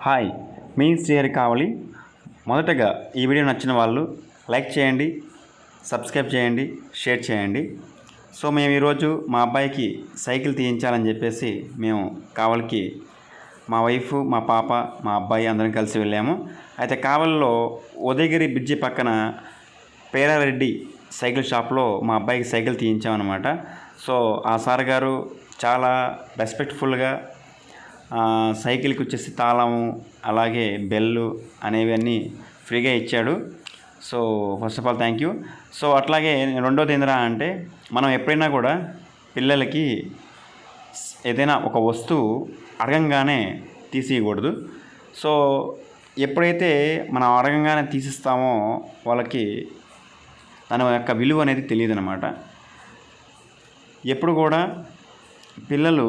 Hi, మీ శ్రీహరి కావలి. మొదటగా ఈ video నచ్చిన వాళ్ళు లైక్ చేయండి, సబ్స్క్రైబ్ చేయండి, షేర్ చేయండి. సో మేము ఈరోజు మా అబ్బాయికి సైకిల్ తీయించాలని చెప్పేసి మేము కావలికి మా వైఫ్, మా పాప, మా అబ్బాయి అందరం కలిసి వెళ్ళాము. అయితే కావలిలో ఉదయగిరి బ్రిడ్జి పక్కన పేరారెడ్డి సైకిల్ షాప్లో మా అబ్బాయికి సైకిల్ తీయించామన్నమాట. సో ఆ సార్ గారు చాలా రెస్పెక్ట్ఫుల్గా సైకిల్కి వచ్చేసి తాళము, అలాగే బెల్లు అనేవన్నీ ఫ్రీగా ఇచ్చాడు. So first of all thank you. So అట్లాగే రెండోది ఏందిరా అంటే, మనం ఎప్పుడైనా కూడా పిల్లలకి ఏదైనా ఒక వస్తువు అడగంగానే తీసేయకూడదు. సో ఎప్పుడైతే మనం అడగంగానే తీసిస్తామో వాళ్ళకి దాని యొక్క విలువ అనేది తెలియదు అన్నమాట. ఎప్పుడు కూడా పిల్లలు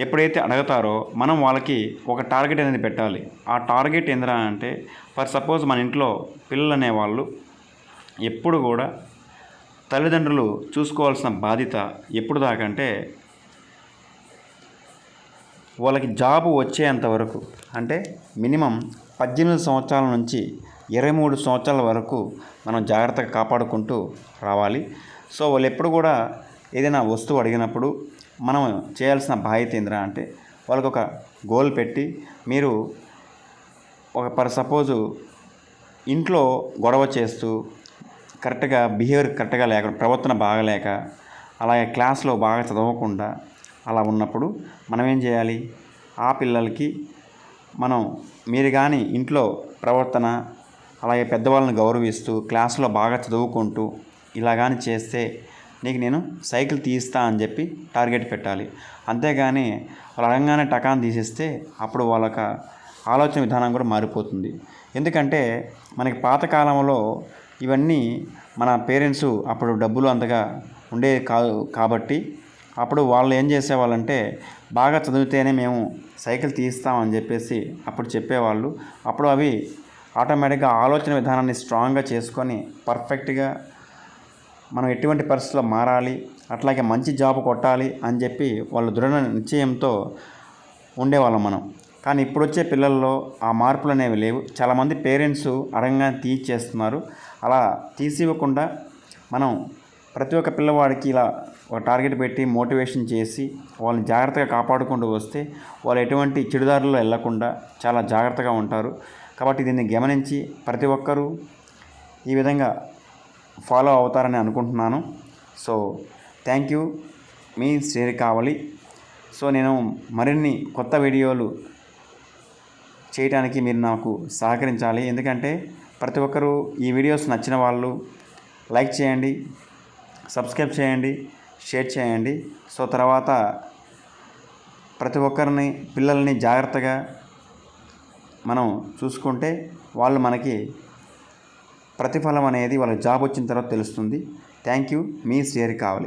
ఎప్పుడైతే అడుగుతారో మనం వాళ్ళకి ఒక టార్గెట్ అనేది పెట్టాలి. ఆ టార్గెట్ ఏందిరా అంటే, ఫర్ సపోజ్ మన ఇంట్లో పిల్లలు అనేవాళ్ళు ఎప్పుడు కూడా తల్లిదండ్రులు చూసుకోవాల్సిన బాధ్యత ఎప్పుడు దాకంటే వాళ్ళకి జాబు వచ్చేంత వరకు, అంటే మినిమం 18 సంవత్సరాల నుంచి 23 సంవత్సరాల వరకు మనం జాగ్రత్తగా కాపాడుకుంటూ రావాలి. సో వాళ్ళు ఎప్పుడు కూడా ఏదైనా వస్తువు అడిగినప్పుడు మనం చేయాల్సిన బాధ్యత ఏందిరా అంటే, వాళ్ళకి ఒక గోల్ పెట్టి, మీరు ఒక ఫర్ సపోజు ఇంట్లో గొడవ చేస్తూ కరెక్ట్గా బిహేవియర్ కరెక్ట్గా లేకుండా, ప్రవర్తన బాగలేక, అలాగే క్లాస్లో బాగా చదవకుండా అలా ఉన్నప్పుడు మనం ఏం చేయాలి? ఆ పిల్లలకి మనం మీరు కానీ ఇంట్లో ప్రవర్తన, అలాగే పెద్దవాళ్ళని గౌరవిస్తూ క్లాస్లో బాగా చదువుకుంటూ ఇలా కానీ చేస్తే నీకు నేను సైకిల్ తీయిస్తా అని చెప్పి టార్గెట్ పెట్టాలి. అంతేగాని వాళ్ళు అడగంగానే టకాన్ తీసిస్తే అప్పుడు వాళ్ళకి ఆలోచన విధానం కూడా మారిపోతుంది. ఎందుకంటే మనకి పాతకాలంలో ఇవన్నీ మన పేరెంట్స్ అప్పుడు డబ్బులు అంతగా ఉండేవి కాదు కాబట్టి అప్పుడు వాళ్ళు ఏం చేసేవాళ్ళంటే, బాగా చదివితేనే మేము సైకిల్ తీయిస్తామని చెప్పేసి అప్పుడు చెప్పేవాళ్ళు. అప్పుడు అవి ఆటోమేటిక్గా ఆలోచన విధానాన్ని స్ట్రాంగ్గా చేసుకొని పర్ఫెక్ట్గా మనం ఎటువంటి పరిస్థితుల్లో మారాలి, అట్లాగే మంచి జాబ్ కొట్టాలి అని చెప్పి వాళ్ళు దృఢ నిశ్చయంతో ఉండేవాళ్ళం మనం. కానీ ఇప్పుడు వచ్చే పిల్లల్లో ఆ మార్పులు అనేవి లేవు. చాలామంది పేరెంట్స్ అడగంగానే తీసేస్తున్నారు. అలా తీసివ్వకుండా మనం ప్రతి ఒక్క పిల్లవాడికి ఇలా ఒక టార్గెట్ పెట్టి మోటివేషన్ చేసి వాళ్ళని జాగ్రత్తగా కాపాడుకుంటూ వస్తే వాళ్ళు ఎటువంటి చెడుదారుల్లో వెళ్లకుండా చాలా జాగ్రత్తగా ఉంటారు. కాబట్టి దీన్ని గమనించి ప్రతి ఒక్కరూ ఈ విధంగా ఫాలో అవుతారని అనుకుంటున్నాను. So thank you, me Srihari Kavali. So నేను మరిన్ని కొత్త వీడియోలు చేయడానికి మీరు నాకు సహకరించాలి. ఎందుకంటే ప్రతి ఒక్కరూ ఈ వీడియోస్ నచ్చిన వాళ్ళు లైక్ చేయండి, సబ్స్క్రైబ్ చేయండి, షేర్ చేయండి. సో తర్వాత ప్రతి ఒక్కరిని పిల్లల్ని జాగ్రత్తగా మనం చూసుకుంటే వాళ్ళు మనకి ప్రతిఫలం అనేది వాళ్ళకి జాబ్ వచ్చిన తర్వాత తెలుస్తుంది. Thank you, me Srihari Kavali.